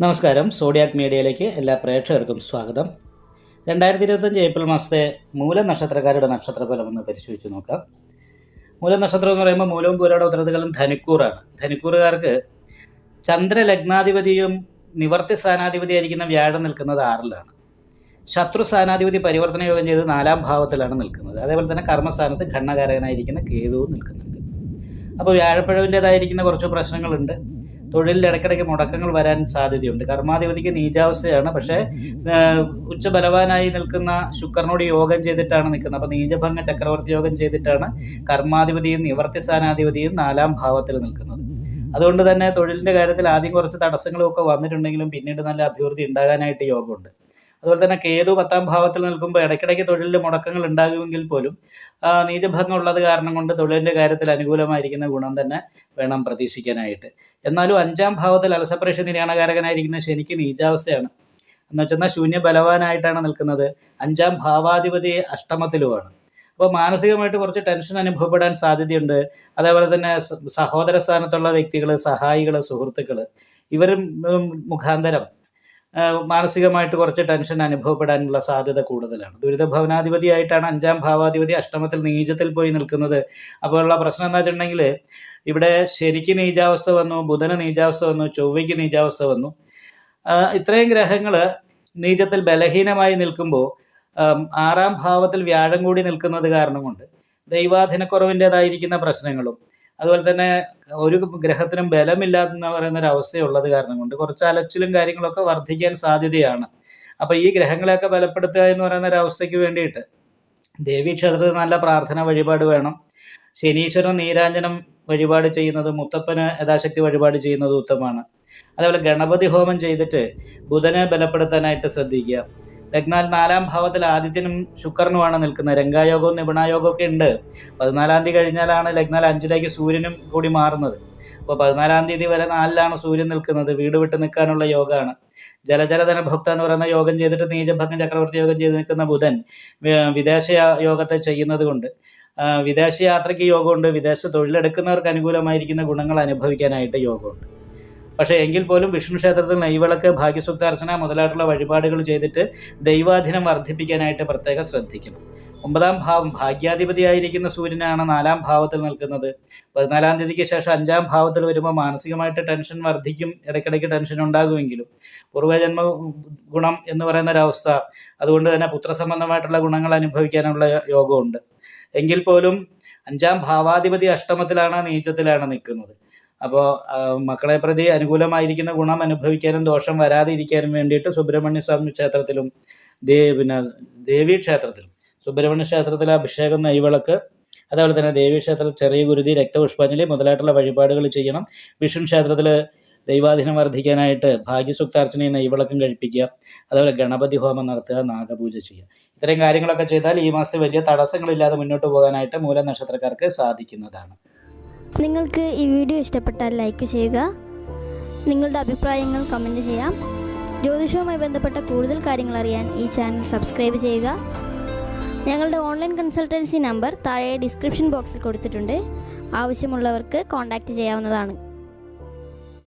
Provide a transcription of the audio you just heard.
നമസ്കാരം. സോഡിയാക് മീഡിയയിലേക്ക് എല്ലാ പ്രേക്ഷകർക്കും സ്വാഗതം. 2025 ഏപ്രിൽ മാസത്തെ മൂല നക്ഷത്രക്കാരുടെ നക്ഷത്രഫലം ഒന്ന് പരിശോധിച്ച് നോക്കാം. മൂല നക്ഷത്രം എന്ന് പറയുമ്പോൾ മൂലവും പൂരാട ഉത്തരത്തുകളും ധനുക്കൂറാണ്. ധനുക്കൂറുകാർക്ക് ചന്ദ്രലഗ്നാധിപതിയും നിവർത്തി സ്ഥാനാധിപതിയായിരിക്കുന്ന വ്യാഴം നിൽക്കുന്നത് 6-ലാണ്. ശത്രു സ്ഥാനാധിപതി പരിവർത്തന യോഗം ചെയ്ത് 4-ാം ഭാവത്തിലാണ് നിൽക്കുന്നത്. അതേപോലെ തന്നെ കർമ്മസ്ഥാനത്ത് ഖണ്ഡകാരകനായിരിക്കുന്ന കേതുവും നിൽക്കുന്നുണ്ട്. അപ്പോൾ വ്യാഴപ്പിഴവിൻ്റേതായിരിക്കുന്ന കുറച്ച് പ്രശ്നങ്ങളുണ്ട്. തൊഴിലിൽ ഇടയ്ക്കിടയ്ക്ക് മുടക്കങ്ങൾ വരാൻ സാധ്യതയുണ്ട്. കർമാധിപതിക്ക് നീചാവസ്ഥയാണ്, പക്ഷേ ഉച്ചബലവാനായി നിൽക്കുന്ന ശുക്രനോട് യോഗം ചെയ്തിട്ടാണ് നിൽക്കുന്നത്. അപ്പോൾ നീചഭംഗ ചക്രവർത്തി യോഗം ചെയ്തിട്ടാണ് കർമാധിപതിയും നിവർത്തി സ്ഥാനാധിപതിയും 4-ാം ഭാവത്തിൽ നിൽക്കുന്നത്. അതുകൊണ്ട് തന്നെ തൊഴിലിൻ്റെ കാര്യത്തിൽ ആദ്യം കുറച്ച് തടസ്സങ്ങളൊക്കെ വന്നിട്ടുണ്ടെങ്കിലും പിന്നീട് നല്ല അഭിവൃദ്ധി ഉണ്ടാകാനായിട്ട് യോഗമുണ്ട്. അതുപോലെ തന്നെ കേതു 10-ാം ഭാവത്തിൽ നിൽക്കുമ്പോൾ ഇടയ്ക്കിടയ്ക്ക് തൊഴിലിൽ മുടക്കങ്ങൾ ഉണ്ടാകുമെങ്കിൽ പോലും നീചഭംഗം ഉള്ളത് കാരണം കൊണ്ട് തൊഴിലിൻ്റെ കാര്യത്തിൽ അനുകൂലമായിരിക്കുന്ന ഗുണം തന്നെ വേണം പ്രതീക്ഷിക്കാനായിട്ട്. എന്നാലും 5-ാം ഭാവത്തിൽ അലസപ്രേക്ഷ നിര്യാണകാരകനായിരിക്കുന്ന ശനിക്ക് നീചാവസ്ഥയാണ്. എന്ന് വെച്ചാൽ ശൂന്യ ബലവാനായിട്ടാണ് നിൽക്കുന്നത്. 5-ാം ഭാവാധിപതി അഷ്ടമത്തിലുമാണ്. അപ്പോൾ മാനസികമായിട്ട് കുറച്ച് ടെൻഷൻ അനുഭവപ്പെടാൻ സാധ്യതയുണ്ട്. അതേപോലെ തന്നെ സഹോദര സ്ഥാനത്തുള്ള വ്യക്തികൾ, സഹായികൾ, സുഹൃത്തുക്കൾ ഇവർ മുഖാന്തരം മാനസികമായിട്ട് കുറച്ച് ടെൻഷൻ അനുഭവപ്പെടാനുള്ള സാധ്യത കൂടുതലാണ്. ദുരിതഭവനാധിപതിയായിട്ടാണ് 5-ാം ഭാവാധിപതി അഷ്ടമത്തിൽ നീചത്തിൽ പോയി നിൽക്കുന്നത്. അപ്പോൾ ഉള്ള പ്രശ്നം എന്താ വെച്ചിട്ടുണ്ടെങ്കിൽ ഇവിടെ ശനിക്ക് നീചാവസ്ഥ വന്നു, ബുധന് നീചാവസ്ഥ വന്നു, ചൊവ്വയ്ക്ക് നീചാവസ്ഥ വന്നു. ഇത്രയും ഗ്രഹങ്ങൾ നീചത്തിൽ ബലഹീനമായി നിൽക്കുമ്പോൾ 6-ാം ഭാവത്തിൽ വ്യാഴം കൂടി നിൽക്കുന്നത് കാരണം കൊണ്ട് ദൈവാധീനക്കുറവിൻ്റേതായിരിക്കുന്ന പ്രശ്നങ്ങളും അതുപോലെ തന്നെ ഒരു ഗ്രഹത്തിനും ബലമില്ലാതെന്ന് പറയുന്നൊരവസ്ഥയുള്ളത് കാരണം കൊണ്ട് കുറച്ച് അലച്ചിലും കാര്യങ്ങളൊക്കെ വർദ്ധിക്കാൻ സാധ്യതയാണ്. അപ്പോൾ ഈ ഗ്രഹങ്ങളെയൊക്കെ ബലപ്പെടുത്തുക എന്ന് പറയുന്നൊരവസ്ഥയ്ക്ക് വേണ്ടിയിട്ട് ദേവീക്ഷേത്രത്തിൽ നല്ല പ്രാർത്ഥന വഴിപാട് വേണം. ശനീശ്വരൻ നീരാഞ്ജനം വഴിപാട് ചെയ്യുന്നത്, മുത്തപ്പന് യഥാശക്തി വഴിപാട് ചെയ്യുന്നത് ഉത്തമമാണ്. അതേപോലെ ഗണപതി ഹോമം ചെയ്തിട്ട് ബുധനെ ബലപ്പെടുത്താനായിട്ട് ശ്രദ്ധിക്കുക. ലഗ്നാൽ 4-ാം ഭാവത്തിൽ ആദിത്യനും ശുക്രനുമാണ് നിൽക്കുന്നത്. രംഗായോഗവും നിപുണായോഗവും ഒക്കെ ഉണ്ട്. 14-ാം തീയതി കഴിഞ്ഞാലാണ് ലഗ്നാൽ 5-ലേക്ക് സൂര്യനും കൂടി മാറുന്നത്. അപ്പോൾ 14-ാം തീയതി വരെ 4-ലാണ് സൂര്യൻ നിൽക്കുന്നത്. വീട് വിട്ട് നിൽക്കാനുള്ള യോഗമാണ്. ജലജലധന ഭുക്ത എന്ന് പറയുന്ന യോഗം ചെയ്തിട്ട് നീചഭംഗ ചക്രവർത്തി യോഗം ചെയ്ത് നിൽക്കുന്ന ബുധൻ വിദേശ യോഗത്തെ ചെയ്യുന്നത് കൊണ്ട് വിദേശ യാത്രയ്ക്ക് യോഗമുണ്ട്. വിദേശ തൊഴിലെടുക്കുന്നവർക്ക് അനുകൂലമായിരിക്കുന്ന ഗുണങ്ങൾ അനുഭവിക്കാനായിട്ട് യോഗമുണ്ട്. പക്ഷേ എങ്കിൽ പോലും വിഷ്ണു ക്ഷേത്രത്തിൽ നെയ്വിളക്ക്, ഭാഗ്യസൂക്താർച്ചന മുതലായിട്ടുള്ള വഴിപാടുകൾ ചെയ്തിട്ട് ദൈവാധീനം വർദ്ധിപ്പിക്കാനായിട്ട് പ്രത്യേകം ശ്രദ്ധിക്കണം. 9-ാം ഭാവം ഭാഗ്യാധിപതിയായിരിക്കുന്ന സൂര്യനാണ് 4-ാം ഭാവത്തിൽ നിൽക്കുന്നത്. 14-ാം തീയതിക്ക് ശേഷം 5-ാം ഭാവത്തിൽ വരുമ്പോൾ മാനസികമായിട്ട് ടെൻഷൻ വർദ്ധിക്കും. ഇടയ്ക്കിടയ്ക്ക് ടെൻഷൻ ഉണ്ടാകുമെങ്കിലും പൂർവ്വജന്മ ഗുണം എന്ന് പറയുന്നൊരവസ്ഥ, അതുകൊണ്ട് തന്നെ പുത്രസംബന്ധമായിട്ടുള്ള ഗുണങ്ങൾ അനുഭവിക്കാനുള്ള യോഗമുണ്ട്. എങ്കിൽ പോലും 5-ാം ഭാവാധിപതി അഷ്ടമത്തിലാണ്, നീചത്തിലാണ് നിൽക്കുന്നത്. അപ്പോൾ മക്കളെ പ്രതി അനുകൂലമായിരിക്കുന്ന ഗുണം അനുഭവിക്കാനും ദോഷം വരാതെ ഇരിക്കാനും വേണ്ടിയിട്ട് സുബ്രഹ്മണ്യ സ്വാമി ക്ഷേത്രത്തിലും ദേവീ ക്ഷേത്രത്തിലും സുബ്രഹ്മണ്യ ക്ഷേത്രത്തിലെ അഭിഷേകം, നെയ്വിളക്ക്, അതേപോലെ തന്നെ ദേവീ ക്ഷേത്രത്തിൽ ചെറിയ ഗുരുതി, രക്തപുഷ്പാഞ്ജലി മുതലായിട്ടുള്ള വഴിപാടുകൾ ചെയ്യണം. വിഷ്ണു ക്ഷേത്രത്തിൽ ദൈവാധീനം വർദ്ധിക്കാനായിട്ട് ഭാഗ്യസൂക്താർച്ചനയും നെയ്വിളക്കും കഴിപ്പിക്കുക. അതേപോലെ ഗണപതി ഹോമം നടത്തുക, നാഗപൂജ ചെയ്യുക. ഇത്തരം കാര്യങ്ങളൊക്കെ ചെയ്താൽ ഈ മാസത്തിൽ വലിയ തടസ്സങ്ങളില്ലാതെ മുന്നോട്ട് പോകാനായിട്ട് മൂല നക്ഷത്രക്കാർക്ക് സാധിക്കുന്നതാണ്. നിങ്ങൾക്ക് ഈ വീഡിയോ ഇഷ്ടപ്പെട്ടാൽ ലൈക്ക് ചെയ്യുക. നിങ്ങളുടെ അഭിപ്രായങ്ങൾ കമൻറ്റ് ചെയ്യാം. ജ്യോതിഷവുമായി ബന്ധപ്പെട്ട കൂടുതൽ കാര്യങ്ങൾ അറിയാൻ ഈ ചാനൽ സബ്സ്ക്രൈബ് ചെയ്യുക. ഞങ്ങളുടെ ഓൺലൈൻ കൺസൾട്ടൻസി നമ്പർ താഴെ ഡിസ്ക്രിപ്ഷൻ ബോക്സിൽ കൊടുത്തിട്ടുണ്ട്. ആവശ്യമുള്ളവർക്ക് കോൺടാക്റ്റ് ചെയ്യാവുന്നതാണ്.